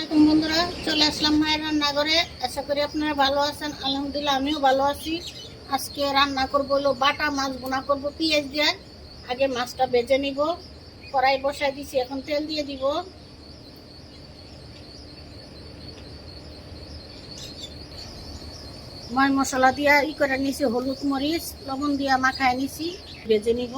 বন্ধুরা, চলে আসলাম মায়ের রান্নাঘরে। আশা করি আপনারা ভালো আছেন। আলহামদুলিল্লাহ আমিও ভালো আছি। আজকে রান্না করবো হলো বাটা মাছ ভুনা করবো পেঁয়াজ দিয়ে। আগে মাছটা ভেজে নিব। কড়াই বসাই দিছি, এখন তেল দিয়ে দিব। ময় মশলা দিয়া করে নিছি, হলুদ মরিচ লবণ দিয়া মাখায় নিছি, ভেজে নিব।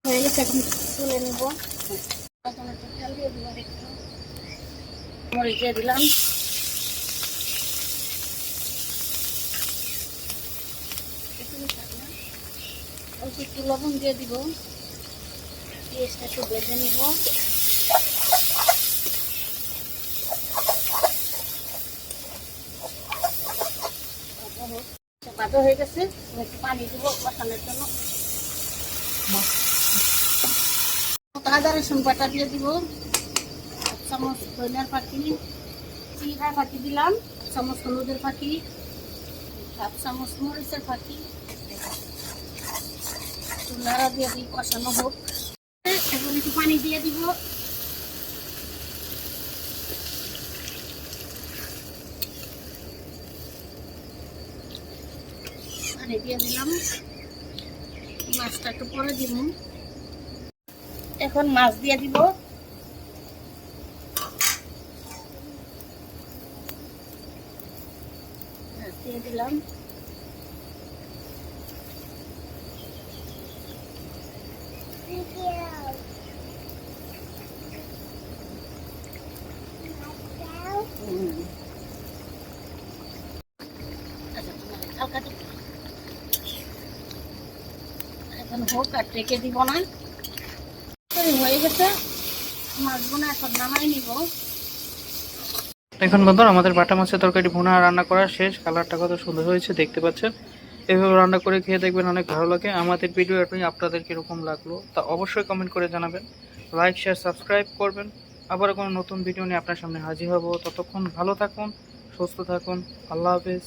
হয়ে গেছে, এখন তুলে নিব। এখন একটু তেল দিয়ে দিব, একটু মরিচ দিয়ে দিলাম। একটু লবণ দিয়ে দিব। পেঁয়াজটা একটু ভেজে নিব। ভাজা হয়ে গেছে, একটু পানি দিব কষানোর জন্য। আদা রসুন বাটা দিয়ে দিব। 1 চামচ ধনিয়ার পাখি, জিরা পাখি দিলাম, 1 চামচ হলুদের পাখি, 1 চামচ মরিচের পাখি। নাড়া দিয়ে দিই, কষানো হোক। এখন একটু পানি দিয়ে দিব। পানি দিয়ে দিলাম। মাছটা একটু পরে দিব। এখন মাছ দিয়ে দিব। দিয়ে দিলাম। এখন হোক, আর রেখে দিব না। হয়ে গেছে মাছগুলো, এখন নামাই নিব। এখন বন্ধুরা আমাদের বাটা মাছের তরকারি ভুনা রান্না করা শেষ। কালারটা কত সুন্দর হয়েছে দেখতে পাচ্ছেন। এভাবে রান্না করে খেয়ে দেখবেন, অনেক ভালো লাগে। আমাদের ভিডিও আপনাদের কীরকম লাগলো তা অবশ্যই কমেন্ট করে জানাবেন। লাইক শেয়ার সাবস্ক্রাইব করবেন। আবার কোনো নতুন ভিডিও নিয়ে আপনার সামনে হাজির হব। ততক্ষণ ভালো থাকুন, সুস্থ থাকুন। আল্লাহ হাফেজ।